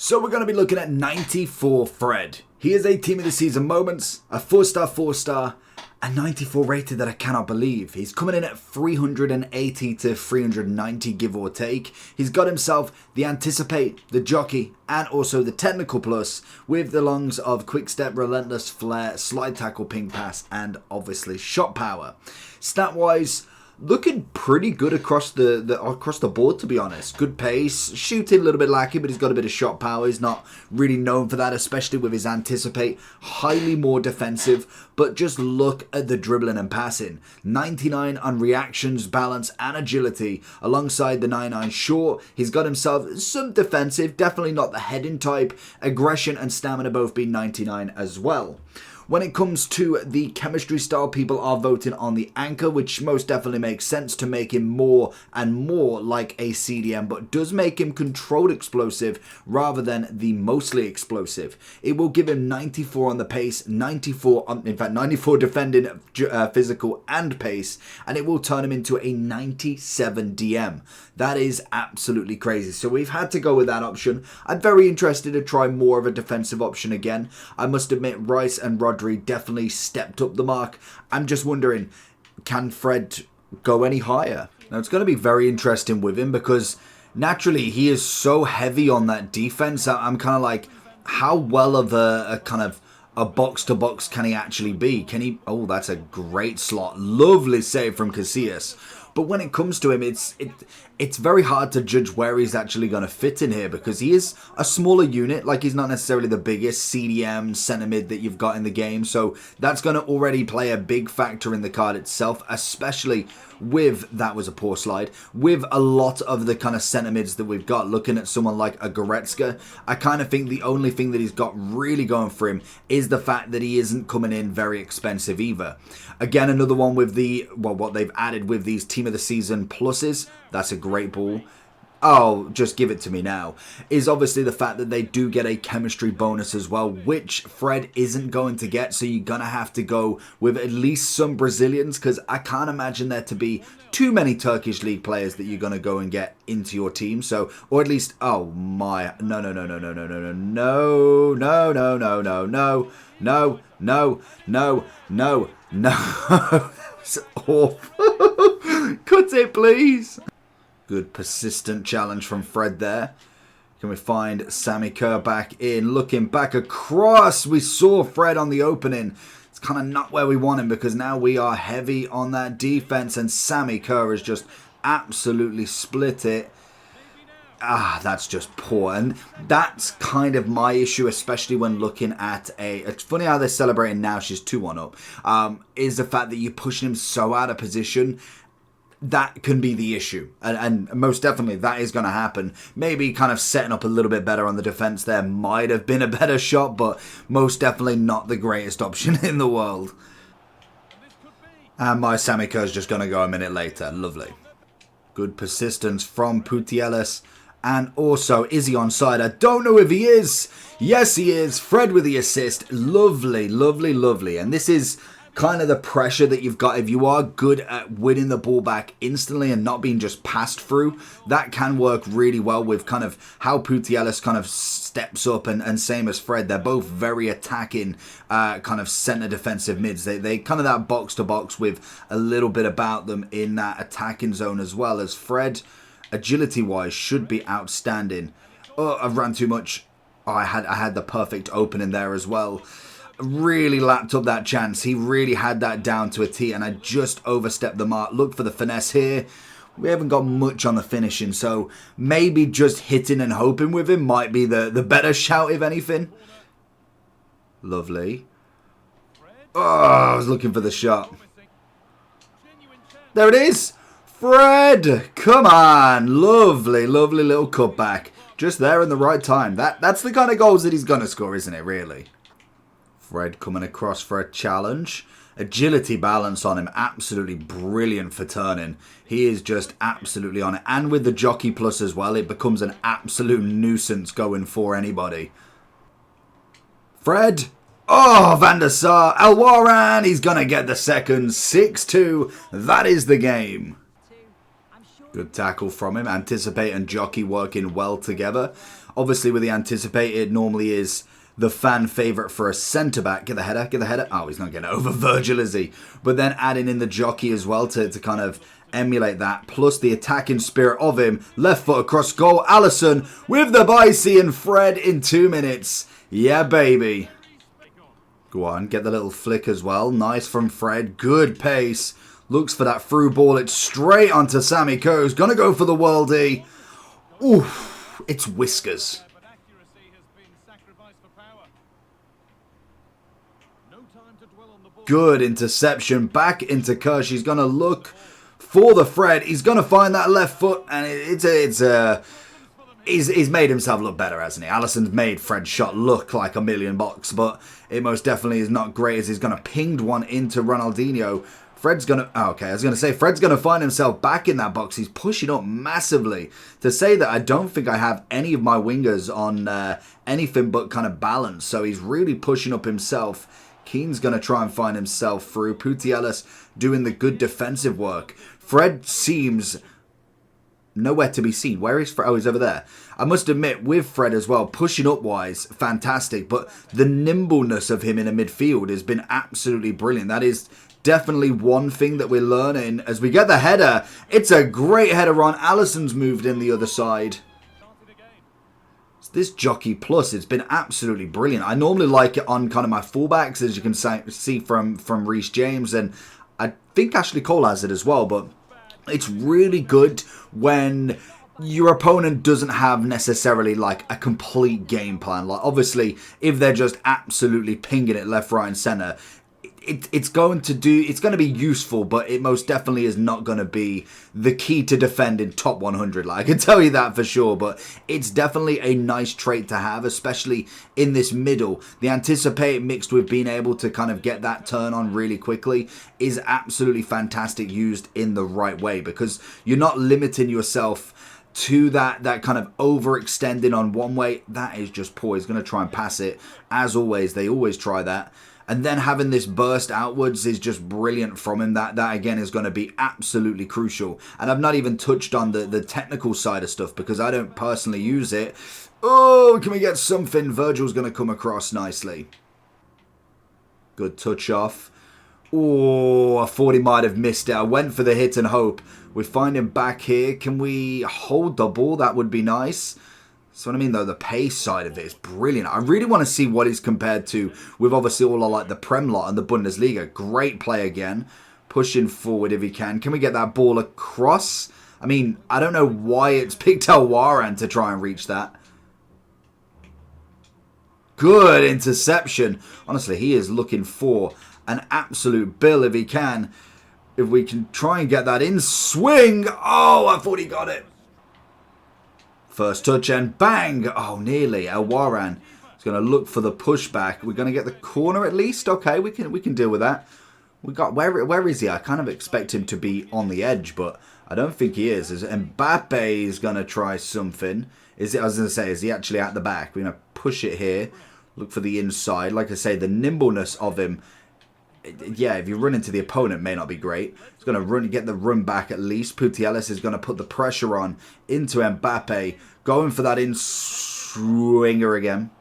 So we're going to be looking at 94 Fred. He is a Team of the Season moments, a 4-star, 4-star, a 94 rated that I cannot believe. He's coming in at 380 to 390 give or take. He's got himself the Anticipate, the Jockey, and also the Technical Plus with the lungs of Quick Step, Relentless Flare, Slide Tackle, Ping Pass, and obviously Shot Power. Stat-wise, looking pretty good across the board, to be honest. Good pace, shooting a little bit lacking, but he's got a bit of shot power. He's not really known for that, especially with his Anticipate. Highly more defensive, but just look at the dribbling and passing. 99 on reactions, balance, and agility, alongside the 99 short. He's got himself some defensive, definitely not the heading type. Aggression and stamina both being 99 as well. When it comes to the chemistry style, people are voting on the anchor, which most definitely makes sense to make him more and more like a CDM, but does make him controlled explosive rather than the mostly explosive. It will give him 94 on the pace, 94 defending, physical and pace, and it will turn him into a 97 DM. That is absolutely crazy. So we've had to go with that option. I'm very interested to try more of a defensive option again. I must admit, Rice and Rodri definitely stepped up the mark. I'm just wondering, can Fred go any higher? Now, it's going to be very interesting with him because naturally he is so heavy on that defense. I'm kind of like, how well of a kind of a box-to-box can he actually be? Can he... Oh, that's a great slot. Lovely save from Casillas. But when it comes to him, it's very hard to judge where he's actually going to fit in here because he is a smaller unit. Like, he's not necessarily the biggest CDM centre mid that you've got in the game. So that's going to already play a big factor in the card itself, especially with, that was a poor slide, with a lot of the kind of centre mids that we've got. Looking at someone like a Goretzka, I kind of think the only thing that he's got really going for him is the fact that he isn't coming in very expensive either. Again, another one with the, well, what they've added with these Team of the Season pluses, that's a great ball. Oh, just give it to me now. Is obviously the fact that they do get a chemistry bonus as well, which Fred isn't going to get. So you're going to have to go with at least some Brazilians because I can't imagine there to be too many Turkish league players that you're going to go and get into your team. So, or at least, oh my, no. That's awful. Cut it, please. Good persistent challenge from Fred there. Can we find Sammy Kerr back in? Looking back across, we saw Fred on the opening. It's kind of not where we want him because now we are heavy on that defense and Sammy Kerr has just absolutely split it. Ah, that's just poor. And that's kind of my issue, especially when looking at it's funny how they're celebrating now, she's 2-1 up, is the fact that you're pushing him so out of position. That can be the issue, and most definitely that is going to happen. Maybe kind of setting up a little bit better on the defense there might have been a better shot, but most definitely not the greatest option in the world. And my Sammy Kerr is just going to go a minute later. Lovely. Good persistence from Putellas. And also, is he onside? I don't know if he is. Yes, he is. Fred with the assist. Lovely, lovely, lovely. And this is kind of the pressure that you've got. If you are good at winning the ball back instantly and not being just passed through, that can work really well with kind of how Putellas kind of steps up and same as Fred. They're both very attacking kind of center defensive mids. They kind of that box to box with a little bit about them in that attacking zone as well as Fred. Agility wise should be outstanding. Oh, I've ran too much. Oh, I had the perfect opening there as well. Really lapped up that chance. He really had that down to a T and I just overstepped the mark. Look for the finesse here. We haven't got much on the finishing, so maybe just hitting and hoping with him might be the better shout, if anything. Lovely. Oh, I was looking for the shot. There it is. Fred, come on. Lovely, lovely little cutback. Just there in the right time. That's the kind of goals that he's going to score, isn't it, really? Fred coming across for a challenge. Agility balance on him. Absolutely brilliant for turning. He is just absolutely on it. And with the jockey plus as well, it becomes an absolute nuisance going for anybody. Fred. Oh, Van der Sar. El Warren. He's going to get the second. 6-2. That is the game. Good tackle from him. Anticipate and Jockey working well together. Obviously, with the anticipated, it normally is the fan favourite for a centre-back. Get the header, get the header. Oh, he's not getting over Virgil, is he? But then adding in the jockey as well to kind of emulate that. Plus the attacking spirit of him. Left foot across goal. Alisson with the bicy and Fred in 2 minutes. Yeah, baby. Go on, get the little flick as well. Nice from Fred. Good pace. Looks for that through ball. It's straight onto Sammy Coe's. Gonna go for the worldie. Oof. It's whiskers. Good interception. Back into Kersh. He's gonna look for the Fred. He's gonna find that left foot, and he's made himself look better, hasn't he? Alisson's made Fred's shot look like $1,000,000, but it most definitely is not great as he's gonna pinged one into Ronaldinho. Fred's gonna... Oh, okay, I was gonna say, Fred's gonna find himself back in that box. He's pushing up massively. To say that I don't think I have any of my wingers on anything but kind of balance, so he's really pushing up himself. Keane's going to try and find himself through. Putellas doing the good defensive work. Fred seems nowhere to be seen. Where is Fred? Oh, he's over there. I must admit, with Fred as well, pushing up-wise, fantastic. But the nimbleness of him in a midfield has been absolutely brilliant. That is definitely one thing that we're learning as we get the header. It's a great header on. Alisson's moved in the other side. This jockey plus, it's been absolutely brilliant. I normally like it on kind of my fullbacks, as you can see from Reece James, and I think Ashley Cole has it as well, but it's really good when your opponent doesn't have necessarily like a complete game plan. Like obviously, if they're just absolutely pinging it left, right, and centre, it's going to be useful, but it most definitely is not going to be the key to defending top 100. Like I can tell you that for sure, but it's definitely a nice trait to have, especially in this middle. The anticipate mixed with being able to kind of get that turn on really quickly is absolutely fantastic used in the right way, because you're not limiting yourself to that kind of overextending on one way. That is just poor. He's going to try and pass it. As always, they always try that. And then having this burst outwards is just brilliant from him. That again is going to be absolutely crucial. And I've not even touched on the technical side of stuff because I don't personally use it. Oh, can we get something? Virgil's going to come across nicely. Good touch off. Oh, I thought he might have missed it. I went for the hit and hope. We find him back here. Can we hold the ball? That would be nice. So what I mean though, the pace side of it is brilliant. I really want to see what he's compared to with obviously all of like the Prem lot and the Bundesliga. Great play again. Pushing forward if he can. Can we get that ball across? I mean, I don't know why it's picked El Waran to try and reach that. Good interception. Honestly, he is looking for an absolute bill if he can. If we can try and get that in. Swing. Oh, I thought he got it. First touch and bang! Oh, nearly. El Waran is going to look for the pushback. We're going to get the corner at least. Okay, we can deal with that. We got where is he? I kind of expect him to be on the edge, but I don't think he is. Mbappe is going to try something. Is it? I was going to say, is he actually at the back? We're going to push it here. Look for the inside. Like I say, the nimbleness of him. Yeah, if you run into the opponent, may not be great. He's going to get the run back at least. Putellas is going to put the pressure on into Mbappe. Going for that in swinger again.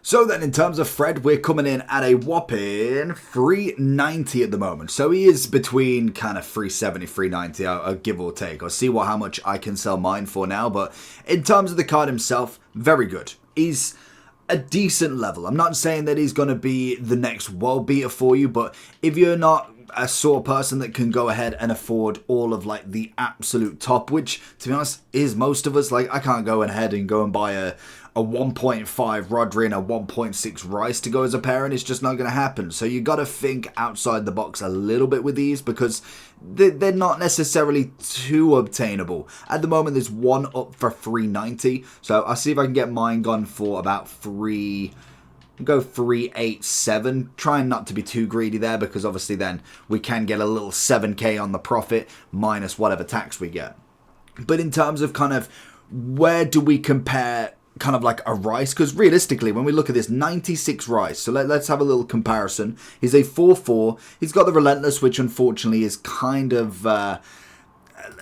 So then in terms of Fred, we're coming in at a whopping 390 at the moment. So he is between kind of 370, 390, a give or take. I'll see how much I can sell mine for now. But in terms of the card himself, very good. He's a decent level. I'm not saying that he's going to be the next world beater for you, but if you're not a sort of person that can go ahead and afford all of like the absolute top, which to be honest is most of us, like I can't go ahead and go and buy a 1.5 Rodri and a 1.6 Rice to go as a pair, and it's just not going to happen. So you got to think outside the box a little bit with these because they're not necessarily too obtainable. At the moment, there's one up for 390. So I'll see if I can get mine gone for about 387. Trying not to be too greedy there because obviously then we can get a little 7k on the profit minus whatever tax we get. But in terms of kind of where do we compare kind of like a Rice, because realistically when we look at this 96 Rice, so let's have a little comparison. He's a 4-4. He's got the Relentless, which unfortunately is kind of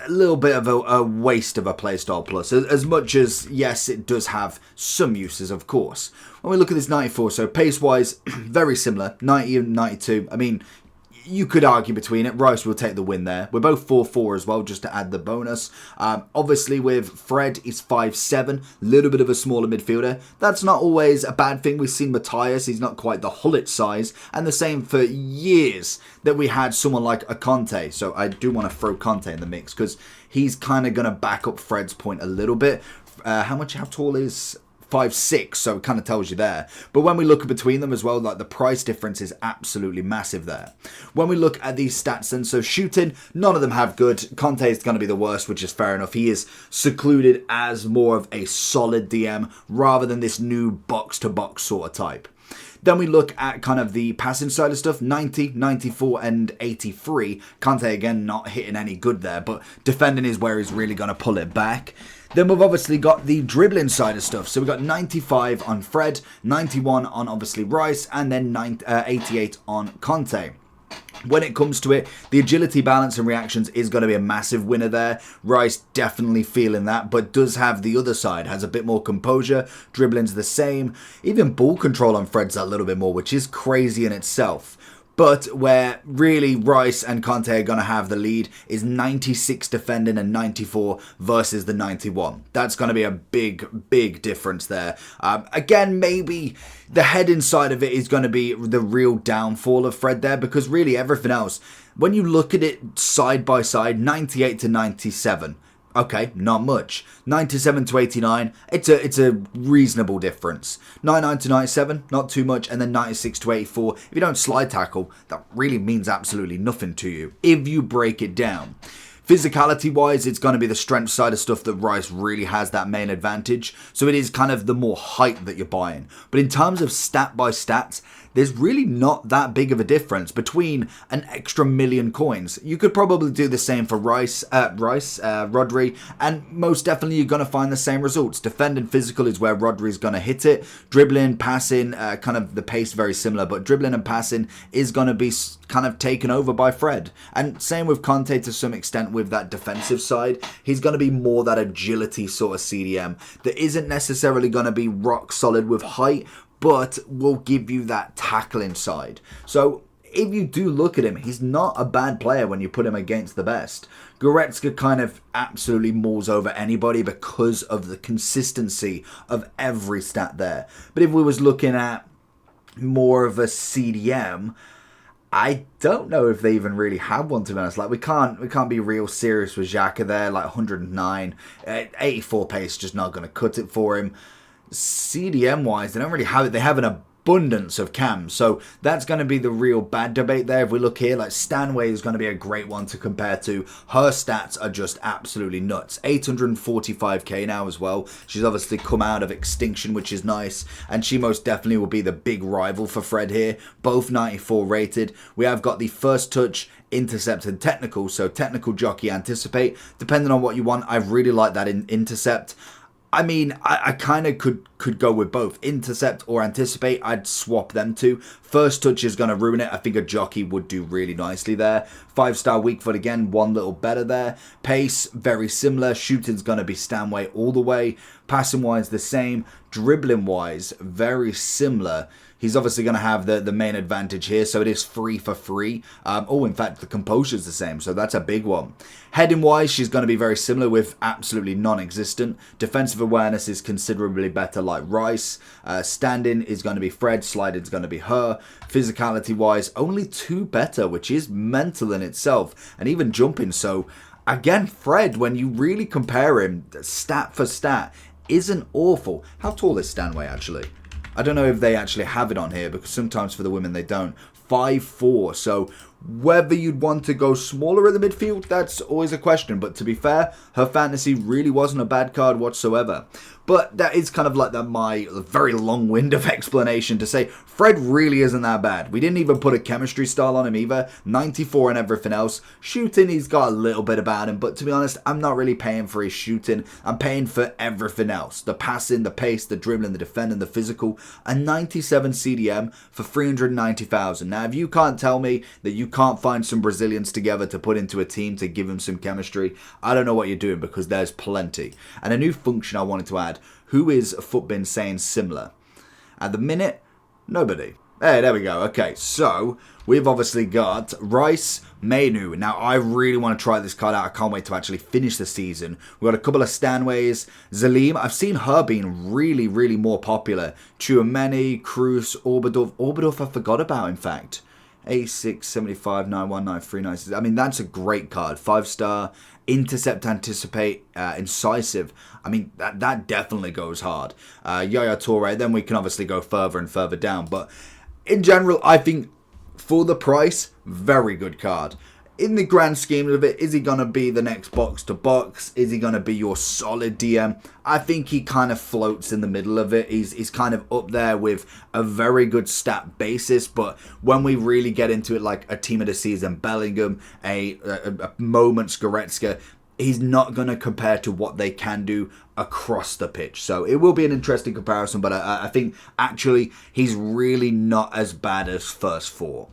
a little bit of a waste of a playstyle plus. As much as, yes, it does have some uses, of course. When we look at this 94, so pace-wise, very similar, 90 and 92. I mean, you could argue between it. Rice will take the win there. We're both 4'4" as well, just to add the bonus. Obviously, with Fred, he's 5'7", a little bit of a smaller midfielder. That's not always a bad thing. We've seen Matthias, he's not quite the Hullet size. And the same for years that we had someone like a Conte. So I do want to throw Conte in the mix because he's kind of going to back up Fred's point a little bit. How tall is 5'6", so it kind of tells you there. But when we look between them as well, like the price difference is absolutely massive there. When we look at these stats then, so shooting, none of them have good. Conte is going to be the worst, which is fair enough. He is secluded as more of a solid DM rather than this new box-to-box sort of type. Then we look at kind of the passing side of stuff, 90, 94 and 83. Conte again not hitting any good there, but defending is where he's really going to pull it back. Then we've obviously got the dribbling side of stuff. So we've got 95 on Fred, 91 on obviously Rice, and then 88 on Conte. When it comes to it, the agility, balance and reactions is going to be a massive winner there. Rice definitely feeling that, but does have the other side, has a bit more composure, dribbling's the same. Even ball control on Fred's a little bit more, which is crazy in itself. But where really Rice and Conte are going to have the lead is 96 defending and 94 versus the 91. That's going to be a big difference there. Again, maybe the heading side of it is going to be the real downfall of Fred there, because really everything else, when you look at it side by side, 98 to 97. Okay, not much. 97 to 89, it's a reasonable difference. 99 to 97, not too much. And then 96 to 84, if you don't slide tackle, that really means absolutely nothing to you if you break it down. Physicality-wise, it's going to be the strength side of stuff that Rice really has that main advantage. So it is kind of the more height that you're buying. But in terms of stat by stats, there's really not that big of a difference between an extra million coins. You could probably do the same for Rodri, and most definitely you're going to find the same results. Defending physical is where Rodri's going to hit it. Dribbling, passing, kind of the pace very similar, but dribbling and passing is going to be kind of taken over by Fred. And same with Conte to some extent with that defensive side. He's going to be more that agility sort of CDM that isn't necessarily going to be rock solid with height, but will give you that tackling side. So if you do look at him, he's not a bad player when you put him against the best. Goretzka kind of absolutely mauls over anybody because of the consistency of every stat there. But if we was looking at more of a CDM, I don't know if they even really have one, to be honest. Like, we can't be real serious with Xhaka there, like 109. 84 pace, just not going to cut it for him. CDM wise, they don't really have it. They have an abundance of cams, so that's going to be the real bad debate there. If we look here, like Stanway is going to be a great one to compare to. Her stats are just absolutely nuts. 845k now as well. She's obviously come out of extinction, which is nice, and she most definitely will be the big rival for Fred here. Both 94 rated. We have got the first touch, intercept and technical, so technical, jockey, anticipate, depending on what you want. I really like that in intercept. I mean, I kind of could go with both. Intercept or anticipate, I'd swap them two. First touch is going to ruin it. I think a jockey would do really nicely there. 5-star weak foot again, one little better there. Pace, very similar. Shooting's going to be Stanway all the way. Passing wise, the same. Dribbling wise, very similar. He's obviously going to have the main advantage here, so it is free for free. In fact, the composure's the same, so that's a big one. Heading-wise, she's going to be very similar with absolutely non-existent. Defensive awareness is considerably better like Rice. Standing is going to be Fred. Sliding's going to be her. Physicality-wise, only 2 better, which is mental in itself. And even jumping, so again, Fred, when you really compare him stat for stat, isn't awful. How tall is Stanway, actually? I don't know if they actually have it on here, because sometimes for the women they don't. 5'4", so whether you'd want to go smaller in the midfield, that's always a question. But to be fair, her fantasy really wasn't a bad card whatsoever. But that is kind of like my very long-winded of explanation to say Fred really isn't that bad. We didn't even put a chemistry style on him either. 94 and everything else. Shooting, he's got a little bit about him. But to be honest, I'm not really paying for his shooting. I'm paying for everything else. The passing, the pace, the dribbling, the defending, the physical. A 97 CDM for 390,000. Now, Now, if you can't tell me that you can't find some Brazilians together to put into a team to give them some chemistry, I don't know what you're doing, because there's plenty. And a new function I wanted to add, who is Footbin saying similar? At the minute, nobody. Hey, there we go. Okay, so we've obviously got Rice, Mainu. Now, I really want to try this card out. I can't wait to actually finish the season. We've got a couple of Stanways. Zalim, I've seen her being really, really more popular. Chouameni, Cruz, Oberdorf. Oberdorf I forgot about, in fact. 86, 75, 919, 396. I mean, that's a great card. 5-star, intercept, anticipate, incisive. I mean, that definitely goes hard. Yaya Toure, then we can obviously go further and further down. But in general, I think for the price, very good card. In the grand scheme of it, is he going to be the next box to box? Is he going to be your solid DM? I think he kind of floats in the middle of it. He's kind of up there with a very good stat basis, but when we really get into it, like a team of the season Bellingham, a Moments Goretzka, he's not going to compare to what they can do across the pitch. So it will be an interesting comparison, but I think actually he's really not as bad as first four.